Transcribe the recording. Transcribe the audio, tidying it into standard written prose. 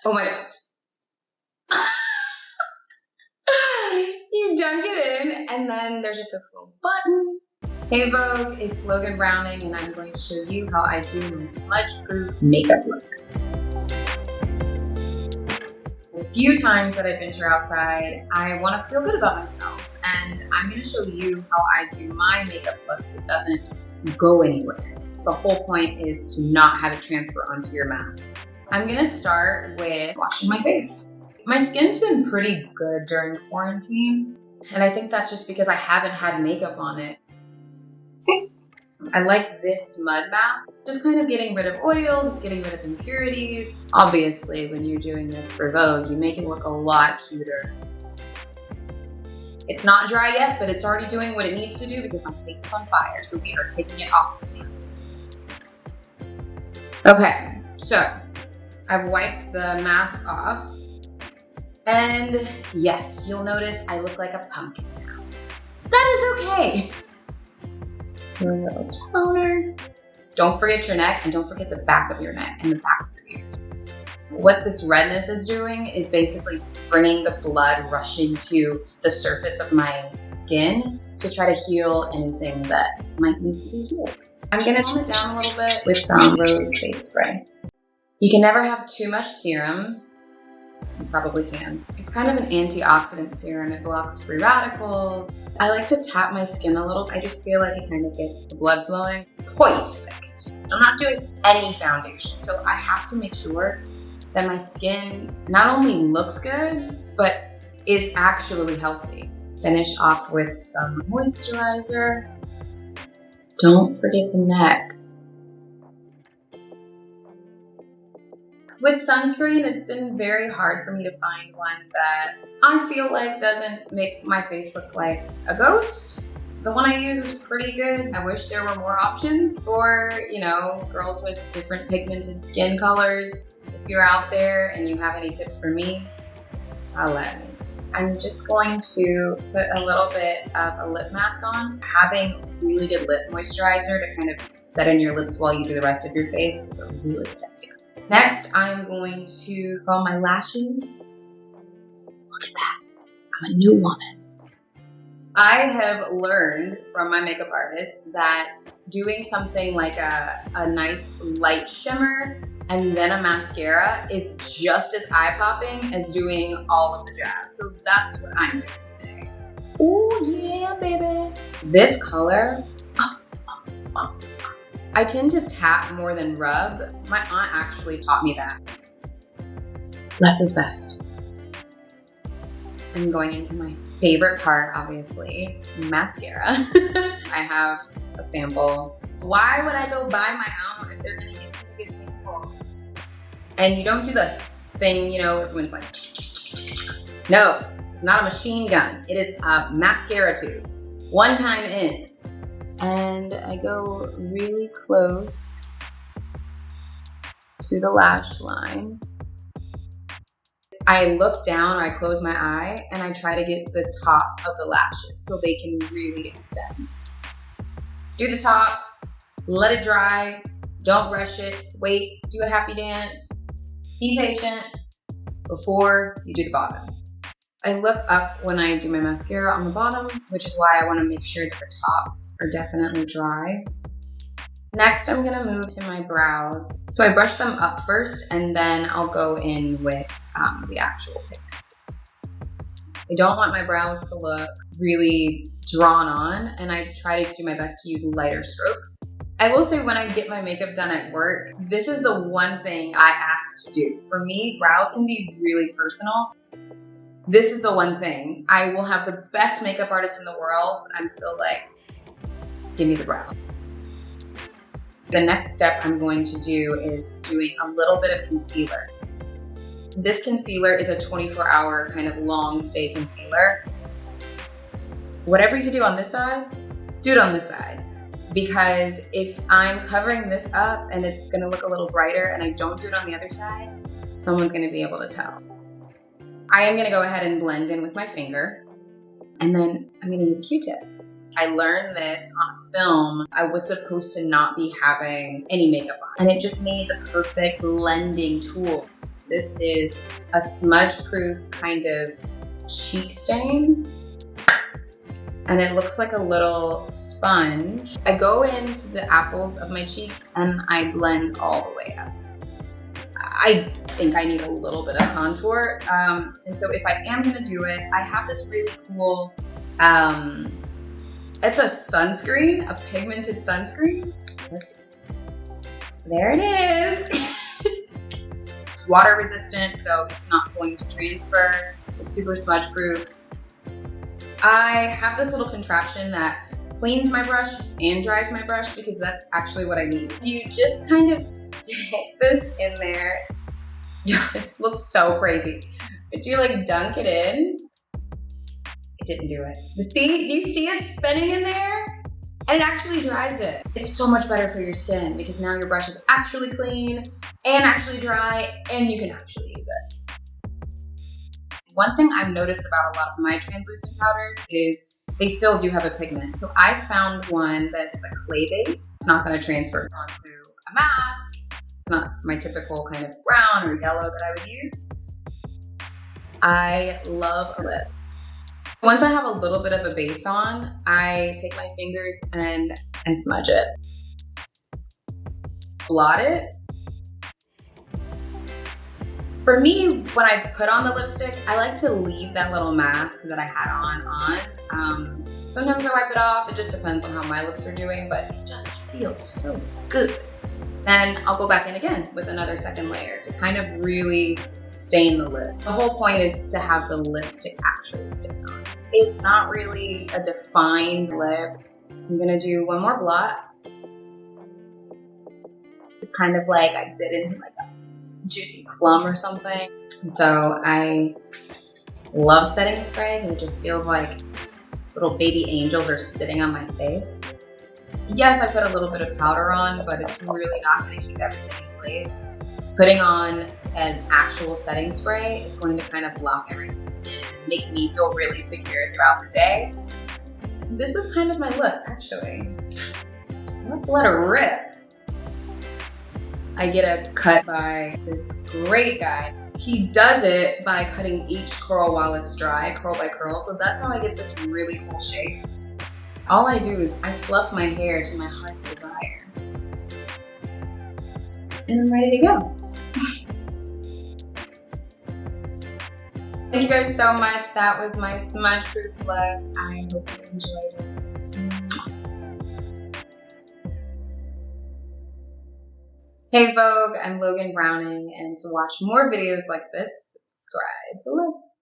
Oh my gosh. You dunk it in, and then there's just a little button. Hey Vogue, it's Logan Browning, and I'm going to show you how I do my smudge-proof makeup look. A few times that I venture outside, I want to feel good about myself, and I'm going to show you how I do my makeup look that doesn't go anywhere. The whole point is to not have it transfer onto your mask. I'm going to start with washing my face. My skin's been pretty good during quarantine, and I think that's just because I haven't had makeup on it. I like this mud mask, just kind of getting rid of oils, it's getting rid of impurities. Obviously, when you're doing this for Vogue, you make it look a lot cuter. It's not dry yet, but it's already doing what it needs to do because my face is on fire, so we are taking it off. Okay, so I've wiped the mask off, and yes, you'll notice I look like a pumpkin now. That is okay. A little toner. Don't forget your neck, and don't forget the back of your neck and the back of your ears. What this redness is doing is basically bringing the blood rushing to the surface of my skin to try to heal anything that might need to be healed. I'm gonna tone it down a little bit with some rose face spray. You can never have too much serum. You probably can. It's kind of an antioxidant serum. It blocks free radicals. I like to tap my skin a little. I just feel like it kind of gets the blood flowing. Perfect. I'm not doing any foundation, so I have to make sure that my skin not only looks good, but is actually healthy. Finish off with some moisturizer. Don't forget the neck. With sunscreen, it's been very hard for me to find one that I feel like doesn't make my face look like a ghost. The one I use is pretty good. I wish there were more options for, girls with different pigmented skin colors. If you're out there and you have any tips for me, holla at me. I'm just going to put a little bit of a lip mask on. Having really good lip moisturizer to kind of set in your lips while you do the rest of your face is a really good idea. Next, I'm going to curl my lashes. Look at that, I'm a new woman. I have learned from my makeup artist that doing something like a nice light shimmer and then a mascara is just as eye-popping as doing all of the jazz. So that's what I'm doing today. Oh yeah, baby. This color, I tend to tap more than rub. My aunt actually taught me that. Less is best. I'm going into my favorite part, obviously, mascara. I have a sample. Why would I go buy my own if they're gonna give me a good sample? And you don't do the thing, when it's like, no, this is not a machine gun. It is a mascara tube. One time in. And I go really close to the lash line. I look down or I close my eye and I try to get the top of the lashes so they can really extend. Do the top, let it dry, don't rush it, wait, do a happy dance, be patient before you do the bottom. I look up when I do my mascara on the bottom, which is why I want to make sure that the tops are definitely dry. Next, I'm gonna move to my brows. So I brush them up first and then I'll go in with the actual pigment. I don't want my brows to look really drawn on, and I try to do my best to use lighter strokes. I will say when I get my makeup done at work, this is the one thing I ask to do. For me, brows can be really personal. This is the one thing. I will have the best makeup artist in the world. I'm still like, give me the brow. The next step I'm going to do is doing a little bit of concealer. This concealer is a 24-hour kind of long stay concealer. Whatever you do on this side, do it on this side. Because if I'm covering this up and it's gonna look a little brighter and I don't do it on the other side, someone's gonna be able to tell. I am gonna go ahead and blend in with my finger, and then I'm gonna use a Q-tip. I learned this on film. I was supposed to not be having any makeup on, and it just made the perfect blending tool. This is a smudge-proof kind of cheek stain. And it looks like a little sponge. I go into the apples of my cheeks and I blend all the way up. I think I need a little bit of contour. And so if I am gonna do it, I have this really cool, it's a sunscreen, a pigmented sunscreen. There it is. Water resistant, so it's not going to transfer. It's super smudge proof. I have this little contraption that cleans my brush and dries my brush because that's actually what I need. You just kind of stick this in there. It looks so crazy. But you like dunk it in. It didn't do it. You see it spinning in there? And it actually dries it. It's so much better for your skin because now your brush is actually clean and actually dry and you can actually use it. One thing I've noticed about a lot of my translucent powders is they still do have a pigment. So I found one that's a clay base. It's not gonna transfer onto a mask. It's not my typical kind of brown or yellow that I would use. I love a lip. Once I have a little bit of a base on, I take my fingers and smudge it. Blot it. For me, when I put on the lipstick, I like to leave that little mask that I had on. Sometimes I wipe it off. It just depends on how my lips are doing, but it just feels so good. Then I'll go back in again with another second layer to kind of really stain the lip. The whole point is to have the lipstick actually stick on. It's not really a defined lip. I'm gonna do one more blot. It's kind of like I bit into like a juicy plum or something. And so I love setting spray because it just feels like little baby angels are sitting on my face. Yes, I put a little bit of powder on, but it's really not going to keep everything in place. Putting on an actual setting spray is going to kind of lock everything in and make me feel really secure throughout the day. This is kind of my look, actually. Let's let it rip. I get a cut by this great guy. He does it by cutting each curl while it's dry, curl by curl, so that's how I get this really cool shape. All I do is I fluff my hair to my heart's desire. And I'm ready to go. Thank you guys so much. That was my smudge-proof look. I hope you enjoyed it. Hey Vogue, I'm Logan Browning, and to watch more videos like this, subscribe below.